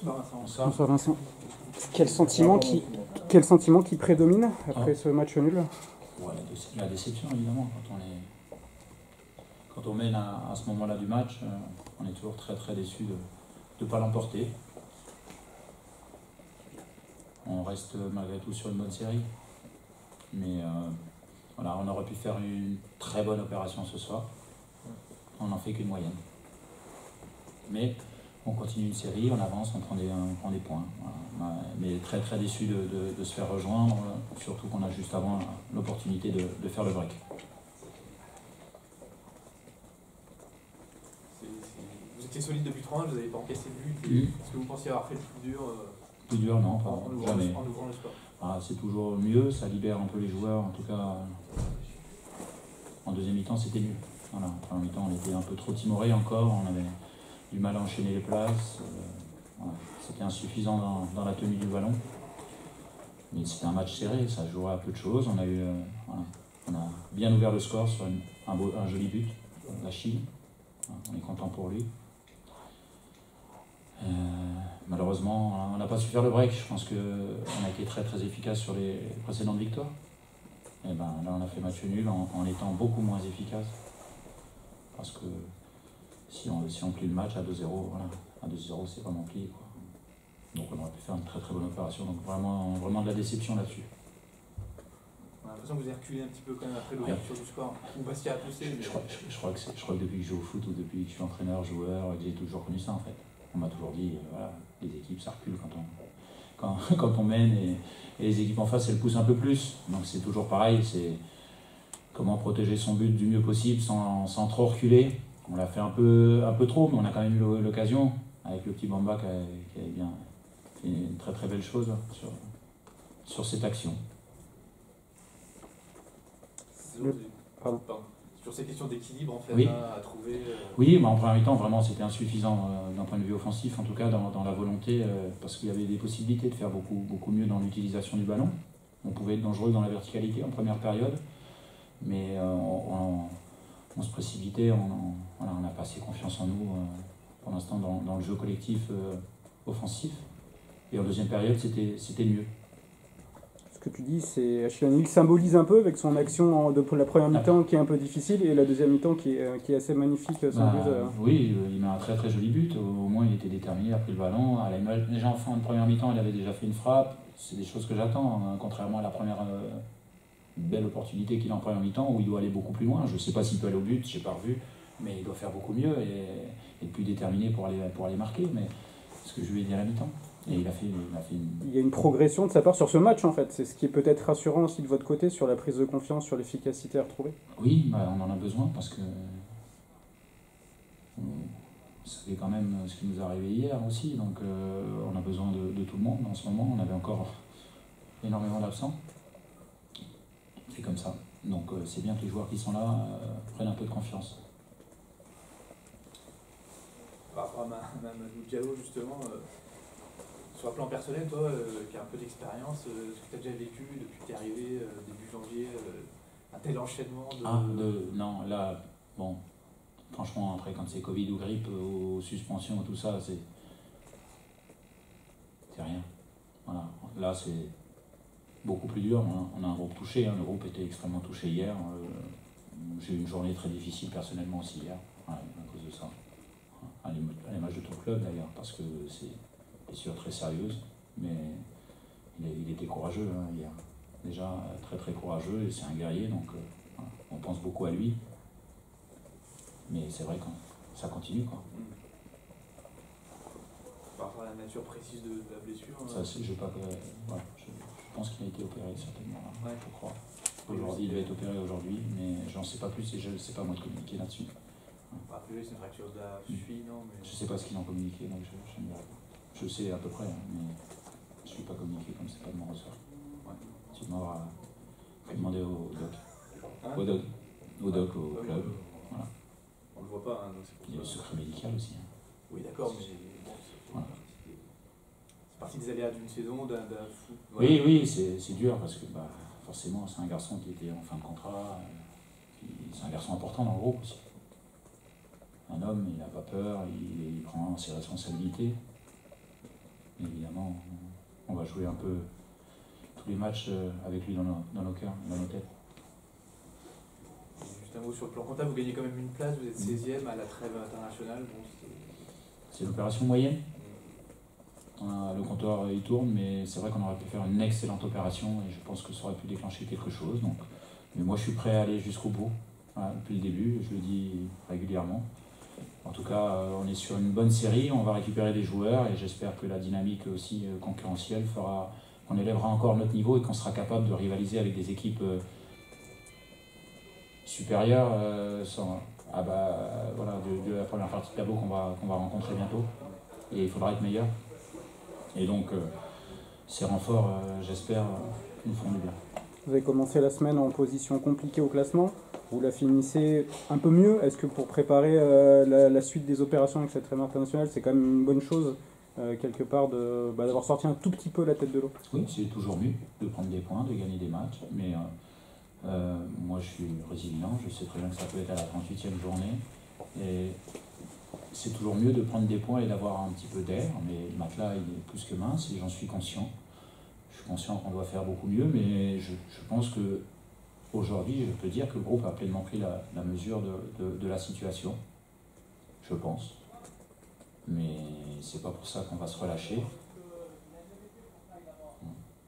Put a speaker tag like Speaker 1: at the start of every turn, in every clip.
Speaker 1: Bonsoir Vincent. Quel sentiment qui prédomine après ce match nul?
Speaker 2: Ouais, la déception évidemment. Quand on mène à ce moment-là du match, on est toujours très très déçu de ne pas l'emporter. On reste malgré tout sur une bonne série. Mais voilà, on aurait pu faire une très bonne opération ce soir. On n'en fait qu'une moyenne. Mais on continue une série, on avance, on prend des points. Voilà. Mais très très déçu de se faire rejoindre, surtout qu'on a juste avant l'opportunité de faire le break.
Speaker 3: Vous étiez solide depuis 3 ans, vous n'avez pas encaissé de but. Est-ce que vous pensiez avoir fait le plus dur
Speaker 2: Plus dur, non, pas
Speaker 3: en ouvrant
Speaker 2: jamais.
Speaker 3: le score?
Speaker 2: C'est toujours mieux, ça libère un peu les joueurs, en tout cas en deuxième mi-temps c'était mieux. Voilà. En première mi-temps on était un peu trop timorés encore, on avait du mal à enchaîner les places, voilà. C'était insuffisant dans la tenue du ballon. Mais c'était un match serré, ça jouait à peu de choses, on a bien ouvert le score sur un joli but d'Achille, on est content pour lui. Malheureusement, on n'a pas su faire le break. Je pense qu'on a été très très efficace sur les précédentes victoires. Et là, on a fait match nul en étant beaucoup moins efficace. Parce que si on plie le match à 2-0, voilà, à 2-0, c'est vraiment plié, quoi. Donc on aurait pu faire une très très bonne opération. Donc vraiment de la déception là-dessus.
Speaker 3: On a l'impression que vous avez reculé un petit peu quand même après l'ouverture du score. Ou parce qu'il a poussé.
Speaker 2: Je crois que depuis que je joue au foot ou depuis que je suis entraîneur, joueur, j'ai toujours connu ça en fait. On m'a toujours dit, voilà, les équipes ça recule quand on mène et les équipes en face elles poussent un peu plus. Donc c'est toujours pareil, c'est comment protéger son but du mieux possible sans trop reculer. On l'a fait un peu trop, mais on a quand même eu l'occasion avec le petit Bamba qui avait bien fait une très très belle chose sur cette action.
Speaker 3: Pardon. Sur ces questions d'équilibre en fait,
Speaker 2: oui.
Speaker 3: À trouver.
Speaker 2: Oui, mais en première mi-temps, vraiment, c'était insuffisant d'un point de vue offensif, en tout cas dans la volonté, parce qu'il y avait des possibilités de faire beaucoup mieux dans l'utilisation du ballon. On pouvait être dangereux dans la verticalité en première période, mais on se précipitait, on n'a pas assez confiance en nous pour l'instant dans le jeu collectif offensif. Et en deuxième période, c'était mieux.
Speaker 1: Ce que tu dis, c'est Achille Hanil symbolise un peu avec son action de la première mi-temps qui est un peu difficile et la deuxième mi-temps qui est assez magnifique.
Speaker 2: Oui, il met un très très joli but. Au moins, il était déterminé, il a pris le ballon. Déjà en fin de première mi-temps, il avait déjà fait une frappe. C'est des choses que j'attends, hein, contrairement à la première belle opportunité qu'il a en première mi-temps où il doit aller beaucoup plus loin. Je ne sais pas s'il peut aller au but, je n'ai pas revu, mais il doit faire beaucoup mieux et être plus déterminé pour aller marquer. Mais c'est ce que je lui ai dit à la mi-temps. Et il
Speaker 1: y a une progression de sa part sur ce match en fait. C'est ce qui est peut-être rassurant aussi de votre côté sur la prise de confiance, sur l'efficacité à retrouver.
Speaker 2: Oui, on en a besoin parce que c'est quand même ce qui nous est arrivé hier aussi. Donc on a besoin de tout le monde en ce moment. On avait encore énormément d'absents. C'est comme ça. Donc c'est bien que les joueurs qui sont là prennent un peu de confiance.
Speaker 3: Par rapport à Mamadou Diallo justement, sur le plan personnel, toi, qui as un peu d'expérience, ce que tu as déjà vécu depuis que tu es arrivé début janvier, un tel enchaînement de...
Speaker 2: Non, là, bon, franchement, après, quand c'est Covid ou grippe, ou suspension, tout ça, c'est rien. Voilà, là, c'est beaucoup plus dur. On a un groupe touché, hein. Le groupe était extrêmement touché hier. J'ai eu une journée très difficile personnellement aussi hier, à cause de ça. À l'image de ton club d'ailleurs, parce que c'est bien sûr très sérieuse, mais il était courageux hein, hier. Déjà très très courageux, et c'est un guerrier, donc on pense beaucoup à lui. Mais c'est vrai que ça continue, quoi.
Speaker 3: Par rapport à la nature précise de la blessure.
Speaker 2: Ça, je pense qu'il a été opéré certainement, hein, ouais. Je crois. Aujourd'hui, il devait être opéré aujourd'hui, mais j'en sais pas plus et je ne sais pas moi de communiquer là-dessus.
Speaker 3: Après, c'est une fracture de la cheville, non mais...
Speaker 2: Je ne sais pas ce qu'il en communiqué, donc je sais à peu près, hein, mais je ne suis pas communiqué comme c'est pas de mon ressort. Ouais. Tu m'auras demandé au doc. Hein? Au doc, au club. Voilà.
Speaker 3: On le voit pas, hein, donc
Speaker 2: il y a le secret médical aussi. Hein.
Speaker 3: Oui, d'accord, mais bon, voilà. C'est partie des aléas d'une saison, d'un foot.
Speaker 2: Voilà. Oui, c'est dur parce que forcément, c'est un garçon qui était en fin de contrat. C'est un garçon important dans le groupe aussi. un homme, il n'a pas peur, il prend ses responsabilités. Évidemment, on va jouer un peu tous les matchs avec lui dans nos cœurs, dans nos têtes.
Speaker 3: Juste un mot sur le plan comptable, vous gagnez quand même une place, vous êtes 16e à la trêve internationale. Bon,
Speaker 2: c'est l'opération moyenne. Le compteur il tourne, mais c'est vrai qu'on aurait pu faire une excellente opération et je pense que ça aurait pu déclencher quelque chose. Donc, mais moi je suis prêt à aller jusqu'au bout, voilà, depuis le début, je le dis régulièrement. En tout cas, on est sur une bonne série, on va récupérer des joueurs et j'espère que la dynamique aussi concurrentielle fera qu'on élèvera encore notre niveau et qu'on sera capable de rivaliser avec des équipes supérieures voilà, de la première partie de tableau qu'on va rencontrer bientôt. Et il faudra être meilleur. Et donc, ces renforts, j'espère, nous feront du bien.
Speaker 1: Vous avez commencé la semaine en position compliquée au classement. Vous la finissez un peu mieux. Est-ce que pour préparer la suite des opérations avec cette trêve internationale, c'est quand même une bonne chose, quelque part, d'avoir sorti un tout petit peu la tête de l'eau?
Speaker 2: Oui, c'est toujours mieux de prendre des points, de gagner des matchs. Mais moi, je suis résilient. Je sais très bien que ça peut être à la 38e journée. Et c'est toujours mieux de prendre des points et d'avoir un petit peu d'air, mais le matelas il est plus que mince et j'en suis conscient. Je suis conscient qu'on doit faire beaucoup mieux, mais je pense que aujourd'hui, je peux dire que le groupe a pleinement pris la mesure de la situation. Je pense. Mais c'est pas pour ça qu'on va se relâcher.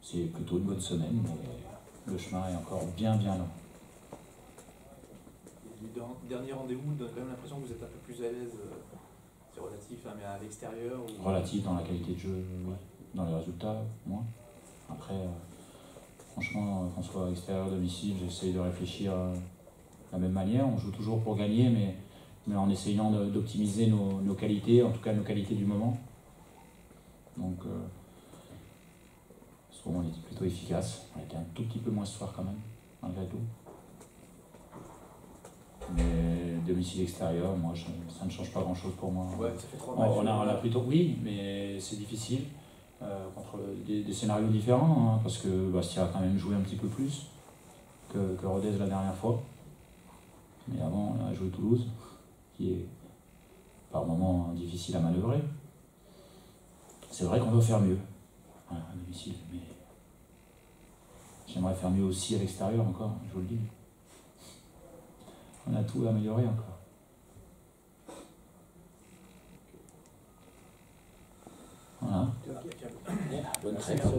Speaker 2: C'est plutôt une bonne semaine, mais le chemin est encore bien long.
Speaker 3: Le dernier rendez-vous donne quand même l'impression que vous êtes un peu plus à l'aise. C'est relatif, hein, mais à l'extérieur ou...
Speaker 2: Relatif dans la qualité de jeu, oui. Dans les résultats, moins. Après, franchement, qu'on soit extérieur, domicile, j'essaye de réfléchir de la même manière. On joue toujours pour gagner, mais en essayant d'optimiser nos qualités, en tout cas nos qualités du moment. Donc, souvent on était plutôt efficace. On était un tout petit peu moins ce soir quand même, malgré tout. Mais domicile extérieur, moi, ça ne change pas grand-chose pour moi.
Speaker 3: Ouais, ça fait 3 matchs.
Speaker 2: On a plutôt, oui, mais c'est difficile contre des scénarios différents, hein, parce que Bastia a quand même joué un petit peu plus que Rodez la dernière fois. Mais avant, on a joué Toulouse, qui est par moments difficile à manœuvrer. C'est vrai qu'on doit faire mieux à domicile, mais j'aimerais faire mieux aussi à l'extérieur encore, je vous le dis. On a tout à améliorer encore. Voilà. Bonne trêve.